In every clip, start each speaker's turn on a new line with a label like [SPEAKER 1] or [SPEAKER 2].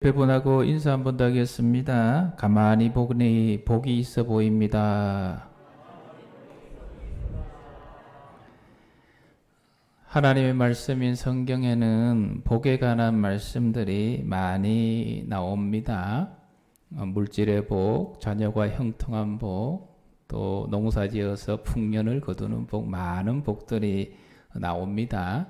[SPEAKER 1] 배분하고 인사 한번 더 하겠습니다. 가만히 보니 복이 있어 보입니다. 하나님의 말씀인 성경에는 복에 관한 말씀들이 많이 나옵니다. 물질의 복, 자녀가 형통한 복, 또 농사지어서 풍년을 거두는 복, 많은 복들이 나옵니다.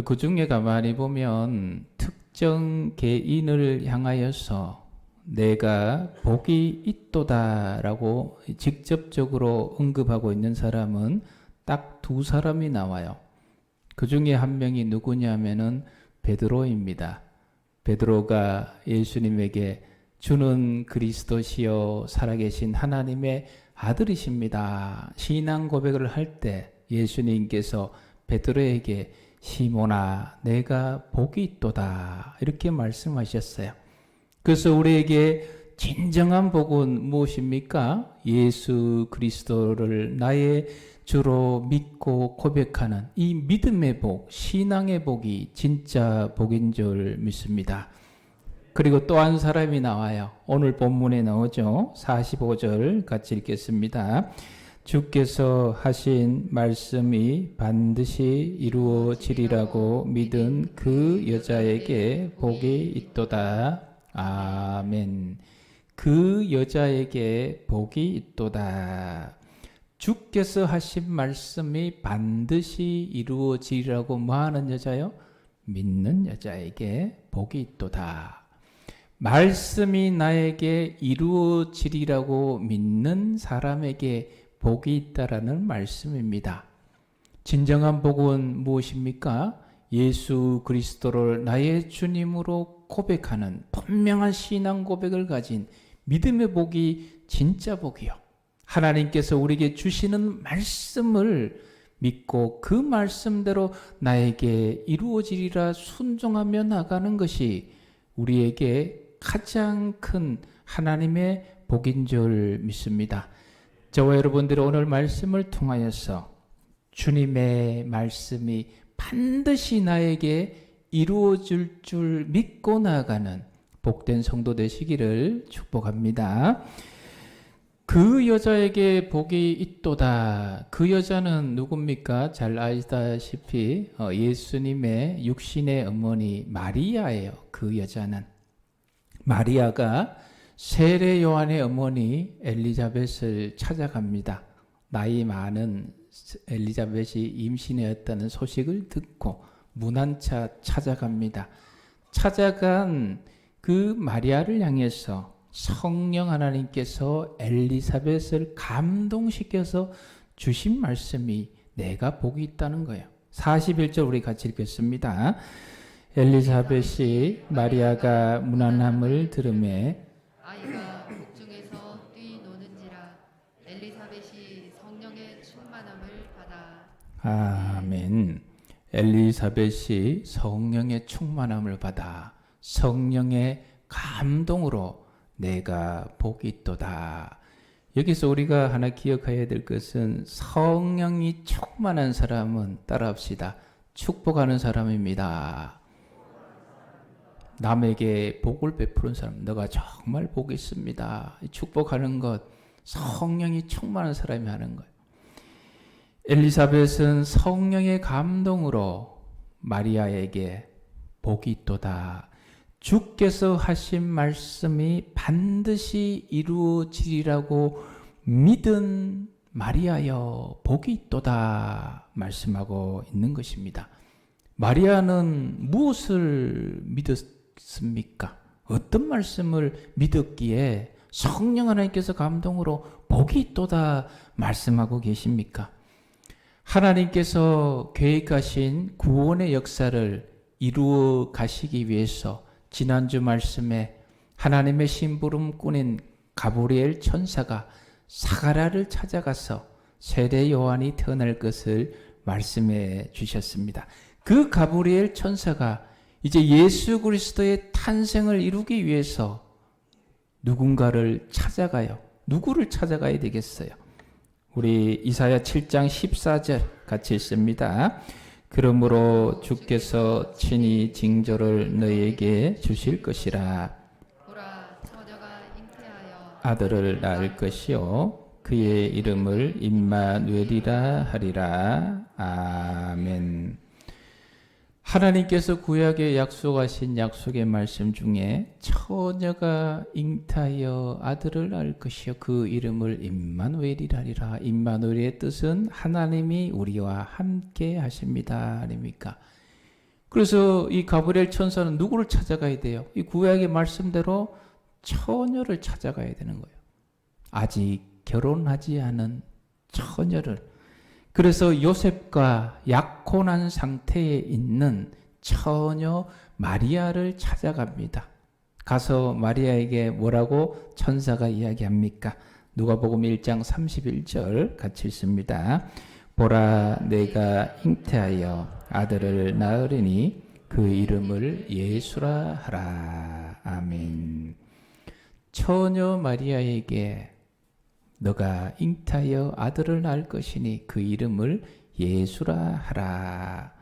[SPEAKER 1] 그 중에 가만히 보면 특정 개인을 향하여서 내가 복이 있도다라고 직접적으로 언급하고 있는 사람은 딱 두 사람이 나와요. 그 중에 한 명이 누구냐면은 베드로입니다. 베드로가 예수님에게 주는 그리스도시요 살아계신 하나님의 아들이십니다. 신앙 고백을 할 때 예수님께서 베드로에게 시몬아 내가 복이 있도다 이렇게 말씀하셨어요. 그래서 우리에게 진정한 복은 무엇입니까? 예수 그리스도를 나의 주로 믿고 고백하는 이 믿음의 복, 신앙의 복이 진짜 복인 줄 믿습니다. 그리고 또 한 사람이 나와요. 오늘 본문에 나오죠. 45절 같이 읽겠습니다. 주께서 하신 말씀이 반드시 이루어지리라고 믿은 그 여자에게 복이 있도다. 아멘. 그 여자에게 복이 있도다. 주께서 하신 말씀이 반드시 이루어지리라고 뭐하는 여자요? 믿는 여자에게 복이 있도다. 말씀이 나에게 이루어지리라고 믿는 사람에게 복이 있다라는 말씀입니다. 진정한 복은 무엇입니까? 예수 그리스도를 나의 주님으로 고백하는 분명한 신앙 고백을 가진 믿음의 복이 진짜 복이요. 하나님께서 우리에게 주시는 말씀을 믿고 그 말씀대로 나에게 이루어지리라 순종하며 나가는 것이 우리에게 가장 큰 하나님의 복인 줄 믿습니다. 저와 여러분들이 오늘 말씀을 통하여서 주님의 말씀이 반드시 나에게 이루어질 줄 믿고 나아가는 복된 성도 되시기를 축복합니다. 그 여자에게 복이 있도다. 그 여자는 누굽니까? 잘 아시다시피 예수님의 육신의 어머니 마리아예요. 그 여자는. 마리아가 세례 요한의 어머니 엘리자벳을 찾아갑니다. 나이 많은 엘리자벳이 임신했다는 소식을 듣고 문안차 찾아갑니다. 찾아간 그 마리아를 향해서 성령 하나님께서 엘리사벳을 감동시켜서 주신 말씀이 내가 복이 있다는 거예요. 41절 우리 같이 읽겠습니다. 엘리사벳이 마리아가 문안함을 들으매
[SPEAKER 2] 아이가 복중에서 뛰노는지라 엘리사벳이 성령의 충만함을 받아.
[SPEAKER 1] 아멘. 엘리사벳이 성령의 충만함을 받아 성령의 감동으로 내가 복이 있도다. 여기서 우리가 하나 기억해야 될 것은 성령이 충만한 사람은 따라합시다. 축복하는 사람입니다. 남에게 복을 베푸는 사람, 너가 정말 복이 있습니다. 축복하는 것, 성령이 충만한 사람이 하는 거예요. 엘리사벳은 성령의 감동으로 마리아에게 복이 있도다. 주께서 하신 말씀이 반드시 이루어지리라고 믿은 마리아여 복이 있도다 말씀하고 있는 것입니다. 마리아는 무엇을 믿었습니까? 어떤 말씀을 믿었기에 성령 하나님께서 감동으로 복이 있도다 말씀하고 계십니까? 하나님께서 계획하신 구원의 역사를 이루어 가시기 위해서 지난주 말씀에 하나님의 심부름꾼인 가브리엘 천사가 사가랴를 찾아가서 세례 요한이 태어날 것을 말씀해 주셨습니다. 그 가브리엘 천사가 이제 예수 그리스도의 탄생을 이루기 위해서 누군가를 찾아가요. 누구를 찾아가야 되겠어요? 우리 이사야 7장 14절 같이 읽습니다. 그러므로 주께서 친히 징조를 너희에게 주실 것이라. 아들을 낳을 것이요 그의 이름을 임마누엘이라 하리라. 아멘. 하나님께서 구약에 약속하신 약속의 말씀 중에 처녀가 잉타하여 아들을 낳을 것이요 그 이름을 임마누엘이라 하리라. 임마누엘의 뜻은 하나님이 우리와 함께 하십니다 아닙니까? 그래서 이 가브리엘 천사는 누구를 찾아가야 돼요? 이 구약의 말씀대로 처녀를 찾아가야 되는 거예요. 아직 결혼하지 않은 처녀를. 그래서 요셉과 약혼한 상태에 있는 처녀 마리아를 찾아갑니다. 가서 마리아에게 뭐라고 천사가 이야기합니까? 누가복음 1장 31절 같이 읽습니다. 보라, 내가 잉태하여 아들을 낳으리니 그 이름을 예수라 하라. 아멘. 처녀 마리아에게 너가 잉타하여 아들을 낳을 것이니 그 이름을 예수라 하라.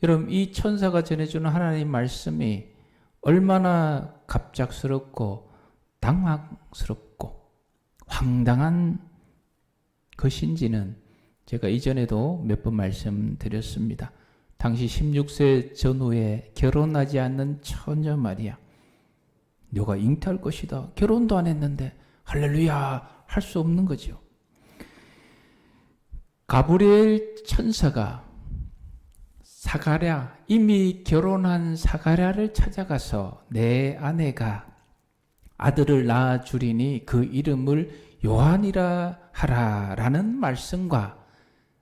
[SPEAKER 1] 여러분, 이 천사가 전해주는 하나님 말씀이 얼마나 갑작스럽고 당황스럽고 황당한 것인지는 제가 이전에도 몇 번 말씀드렸습니다. 당시 16세 전후에 결혼하지 않는 처녀 마리아, 너가 잉태할 것이다. 결혼도 안 했는데 할렐루야 할 수 없는 거죠. 가브리엘 천사가 사가랴, 이미 결혼한 사가랴를 찾아가서 내 아내가 아들을 낳아 주리니 그 이름을 요한이라 하라라는 말씀과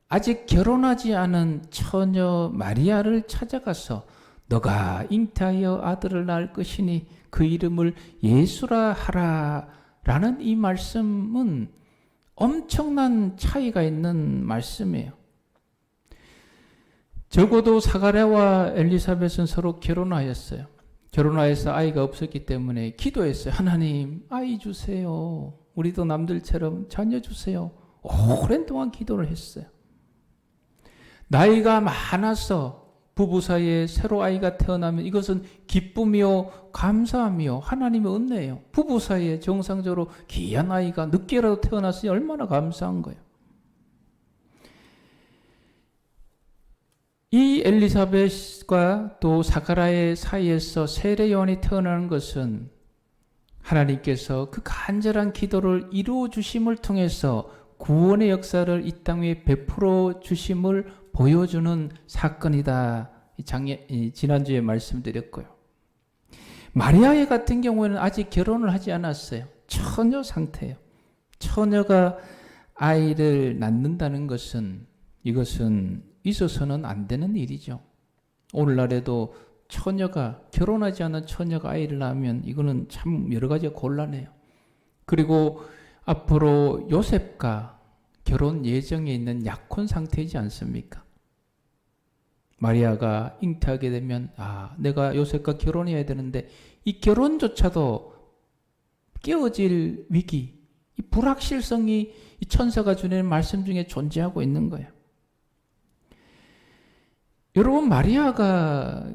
[SPEAKER 1] 아직 결혼하지 않은 처녀 마리아를 찾아가서 너가 잉태하여 아들을 낳을 것이니 그 이름을 예수라 하라라는 이 말씀은 엄청난 차이가 있는 말씀이에요. 적어도 사가랴와 엘리사벳은 서로 결혼하였어요. 결혼하여서 아이가 없었기 때문에 기도했어요. 하나님, 아이 주세요. 우리도 남들처럼 자녀 주세요. 오랜 동안 기도를 했어요. 나이가 많아서 부부 사이에 새로 아이가 태어나면 이것은 기쁨이요 감사함이요 하나님의 은혜예요. 부부 사이에 정상적으로 귀한 아이가 늦게라도 태어났으니 얼마나 감사한 거예요. 이 엘리사벳과 또 사가랴의 사이에서 세례 요한이 태어나는 것은 하나님께서 그 간절한 기도를 이루어 주심을 통해서 구원의 역사를 이 땅에 베풀어 주심을 보여주는 사건이다. 지난주에 말씀드렸고요. 마리아 같은 경우에는 아직 결혼을 하지 않았어요. 처녀 상태예요. 처녀가 아이를 낳는다는 것은 이것은 있어서는 안 되는 일이죠. 오늘날에도 처녀가 결혼하지 않은 처녀가 아이를 낳으면 이거는 참 여러 가지가 곤란해요. 그리고 앞으로 요셉과 결혼 예정에 있는 약혼 상태이지 않습니까? 마리아가 잉태하게 되면 내가 요셉과 결혼해야 되는데 이 결혼조차도 깨어질 위기, 이 불확실성이 이 천사가 주는 말씀 중에 존재하고 있는 거예요. 여러분, 마리아가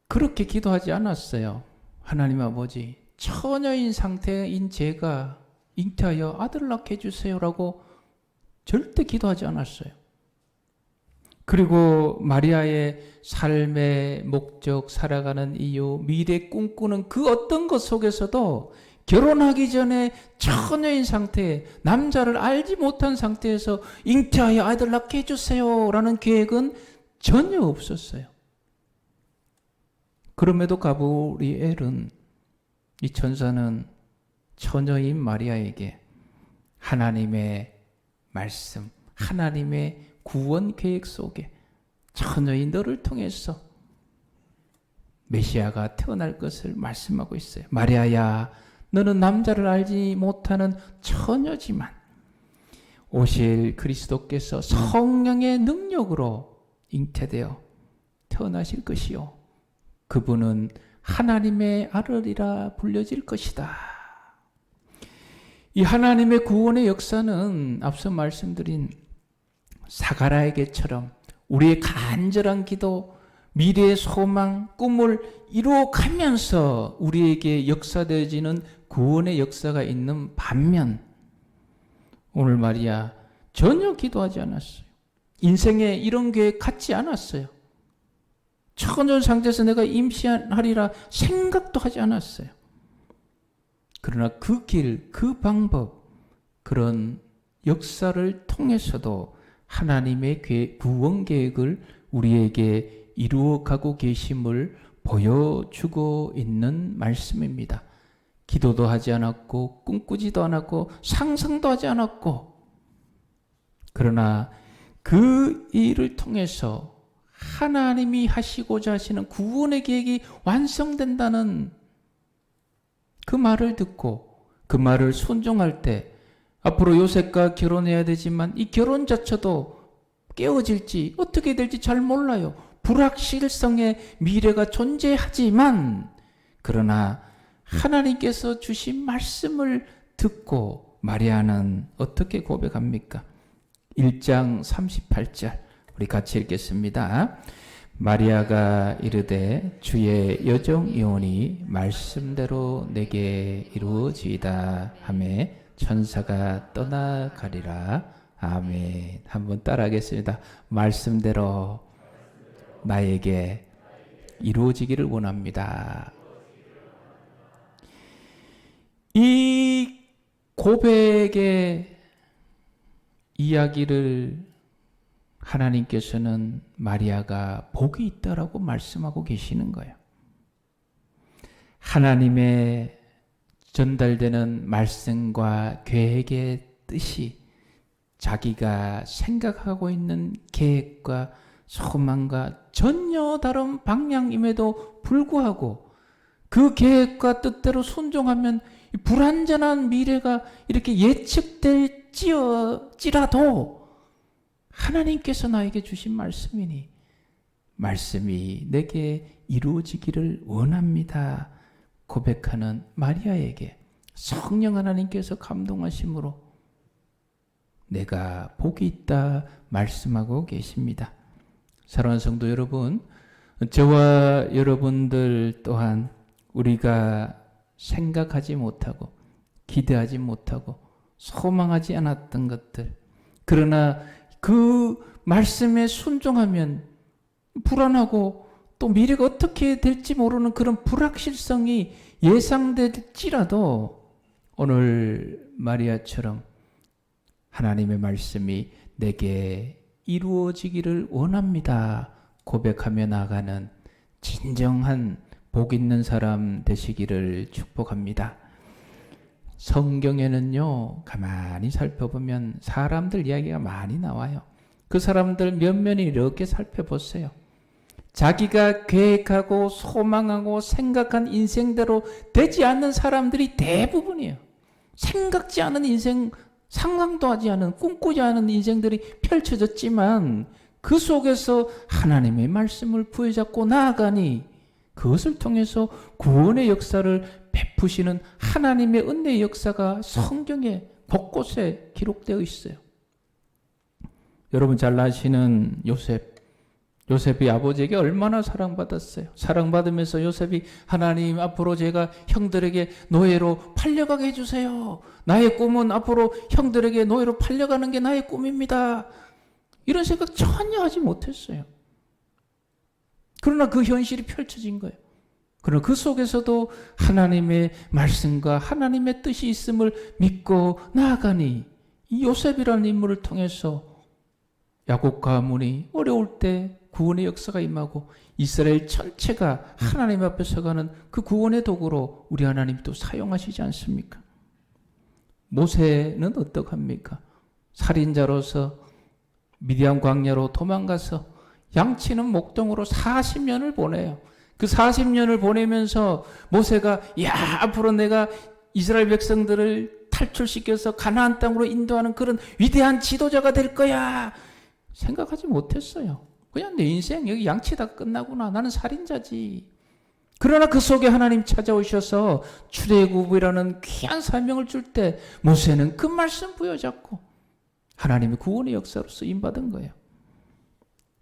[SPEAKER 1] 그렇게 기도하지 않았어요. 하나님 아버지, 처녀인 상태인 제가 잉태하여 아들을 낳게 해주세요라고 절대 기도하지 않았어요. 그리고 마리아의 삶의 목적, 살아가는 이유, 미래 꿈꾸는 그 어떤 것 속에서도 결혼하기 전에 처녀인 상태에 남자를 알지 못한 상태에서 잉태하여 아들 낳게 해주세요라는 계획은 전혀 없었어요. 그럼에도 가브리엘은, 이 천사는 처녀인 마리아에게 하나님의 말씀, 하나님의 구원 계획 속에 처녀인 너를 통해서 메시아가 태어날 것을 말씀하고 있어요. 마리아야, 너는 남자를 알지 못하는 처녀지만 오실 그리스도께서 성령의 능력으로 잉태되어 태어나실 것이요, 그분은 하나님의 아들이라 불려질 것이다. 이 하나님의 구원의 역사는 앞서 말씀드린 사가랴에게처럼 우리의 간절한 기도, 미래의 소망, 꿈을 이루어가면서 우리에게 역사되어지는 구원의 역사가 있는 반면 오늘 말이야 전혀 기도하지 않았어요. 인생에 이런 계획 갖지 않았어요. 처녀 상태에서 내가 임신하리라 생각도 하지 않았어요. 그러나 그 길, 그 방법, 그런 역사를 통해서도 하나님의 구원 계획을 우리에게 이루어가고 계심을 보여주고 있는 말씀입니다. 기도도 하지 않았고 꿈꾸지도 않았고 상상도 하지 않았고 그러나 그 일을 통해서 하나님이 하시고자 하시는 구원의 계획이 완성된다는 그 말을 듣고 그 말을 순종할 때 앞으로 요셉과 결혼해야 되지만 이 결혼 자체도 깨어질지 어떻게 될지 잘 몰라요. 불확실성의 미래가 존재하지만 그러나 하나님께서 주신 말씀을 듣고 마리아는 어떻게 고백합니까? 1장 38절 우리 같이 읽겠습니다. 마리아가 이르되 주의 여종이오니 말씀대로 내게 이루어지이다 하매 천사가 떠나가리라. 아멘. 한번 따라하겠습니다. 말씀대로 나에게 이루어지기를 원합니다. 이 고백의 이야기를 하나님께서는 마리아가 복이 있다라고 말씀하고 계시는 거예요. 하나님의 전달되는 말씀과 계획의 뜻이 자기가 생각하고 있는 계획과 소망과 전혀 다른 방향임에도 불구하고 그 계획과 뜻대로 순종하면 불완전한 미래가 이렇게 예측될지라도 하나님께서 나에게 주신 말씀이니 말씀이 내게 이루어지기를 원합니다. 고백하는 마리아에게 성령 하나님께서 감동하심으로 내가 복이 있다 말씀하고 계십니다. 사랑하는 성도 여러분, 저와 여러분들 또한 우리가 생각하지 못하고 기대하지 못하고 소망하지 않았던 것들, 그러나 그 말씀에 순종하면 불안하고 또 미래가 어떻게 될지 모르는 그런 불확실성이 예상될지라도 오늘 마리아처럼 하나님의 말씀이 내게 이루어지기를 원합니다 고백하며 나아가는 진정한 복 있는 사람 되시기를 축복합니다. 성경에는요, 가만히 살펴보면 사람들 이야기가 많이 나와요. 그 사람들 면면을 이렇게 살펴보세요. 자기가 계획하고 소망하고 생각한 인생대로 되지 않는 사람들이 대부분이에요. 생각지 않은 인생, 상상도 하지 않은, 꿈꾸지 않은 인생들이 펼쳐졌지만 그 속에서 하나님의 말씀을 부여잡고 나아가니 그것을 통해서 구원의 역사를 베푸시는 하나님의 은혜의 역사가 성경에 곳곳에 기록되어 있어요. 여러분 잘 아시는 요셉이 아버지에게 얼마나 사랑받았어요. 사랑받으면서 요셉이 하나님 앞으로 제가 형들에게 노예로 팔려가게 해주세요. 나의 꿈은 앞으로 형들에게 노예로 팔려가는 게 나의 꿈입니다. 이런 생각 전혀 하지 못했어요. 그러나 그 현실이 펼쳐진 거예요. 그러나 그 속에서도 하나님의 말씀과 하나님의 뜻이 있음을 믿고 나아가니 이 요셉이라는 인물을 통해서 야곱 가문이 어려울 때 구원의 역사가 임하고 이스라엘 전체가 하나님 앞에 서가는 그 구원의 도구로 우리 하나님 또 사용하시지 않습니까? 모세는 어떡합니까? 살인자로서 미디안 광야로 도망가서 양치는 목동으로 40년을 보내요. 그 40년을 보내면서 모세가 앞으로 내가 이스라엘 백성들을 탈출시켜서 가나안 땅으로 인도하는 그런 위대한 지도자가 될 거야 생각하지 못했어요. 그냥 내 인생 여기 양치다 끝나구나. 나는 살인자지. 그러나 그 속에 하나님 찾아오셔서 출애굽이라는 귀한 사명을 줄 때 모세는 그 말씀 부여잡고 하나님의 구원의 역사로 쓰임받은 거예요.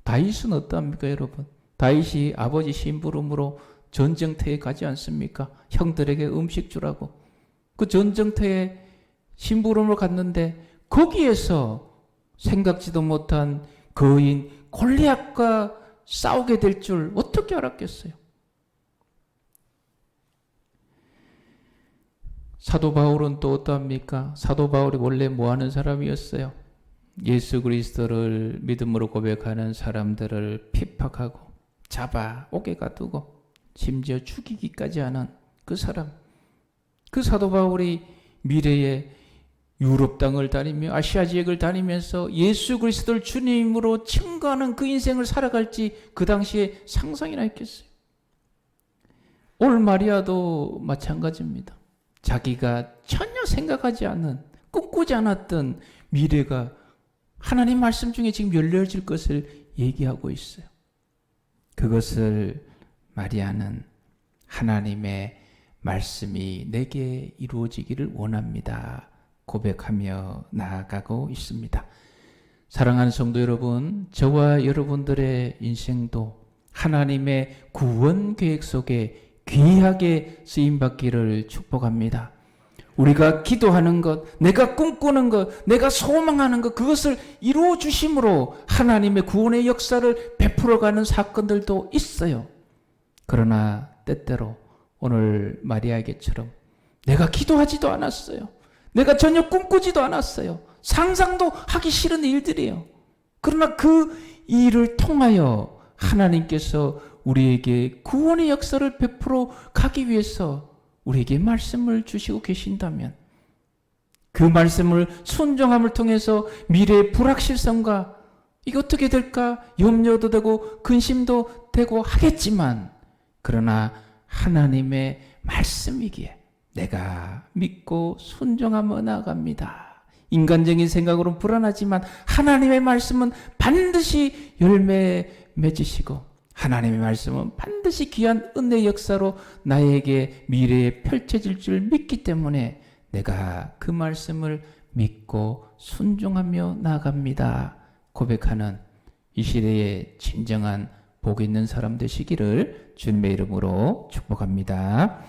[SPEAKER 1] 다윗은 어떠합니까 여러분? 다윗이 아버지 심부름으로 전쟁터에 가지 않습니까? 형들에게 음식 주라고. 그 전쟁터에 심부름을 갔는데 거기에서 생각지도 못한 거인 골리앗과 싸우게 될 줄 어떻게 알았겠어요? 사도 바울은 또 어떠합니까? 사도 바울이 원래 뭐 하는 사람이었어요? 예수 그리스도를 믿음으로 고백하는 사람들을 핍박하고 잡아 옥에 가두고 심지어 죽이기까지 하는 그 사람. 그 사도 바울이 미래에 유럽 땅을 다니며 아시아 지역을 다니면서 예수 그리스도를 주님으로 증거하는 그 인생을 살아갈지 그 당시에 상상이나 했겠어요. 오늘 마리아도 마찬가지입니다. 자기가 전혀 생각하지 않은, 꿈꾸지 않았던 미래가 하나님 말씀 중에 지금 열려질 것을 얘기하고 있어요. 그것을 마리아는 하나님의 말씀이 내게 이루어지기를 원합니다. 고백하며 나아가고 있습니다. 사랑하는 성도 여러분, 저와 여러분들의 인생도 하나님의 구원 계획 속에 귀하게 쓰임받기를 축복합니다. 우리가 기도하는 것, 내가 꿈꾸는 것, 내가 소망하는 것, 그것을 이루어 주심으로 하나님의 구원의 역사를 베풀어가는 사건들도 있어요. 그러나 때때로 오늘 마리아에게처럼 내가 기도하지도 않았어요. 내가 전혀 꿈꾸지도 않았어요. 상상도 하기 싫은 일들이에요. 그러나 그 일을 통하여 하나님께서 우리에게 구원의 역사를 베풀어 가기 위해서 우리에게 말씀을 주시고 계신다면 그 말씀을 순종함을 통해서 미래의 불확실성과 이게 어떻게 될까 염려도 되고 근심도 되고 하겠지만 그러나 하나님의 말씀이기에 내가 믿고 순종하며 나아갑니다. 인간적인 생각으로는 불안하지만 하나님의 말씀은 반드시 열매 맺으시고 하나님의 말씀은 반드시 귀한 은혜의 역사로 나에게 미래에 펼쳐질 줄 믿기 때문에 내가 그 말씀을 믿고 순종하며 나아갑니다. 고백하는 이 시대의 진정한 복 있는 사람 되시기를 주님의 이름으로 축복합니다.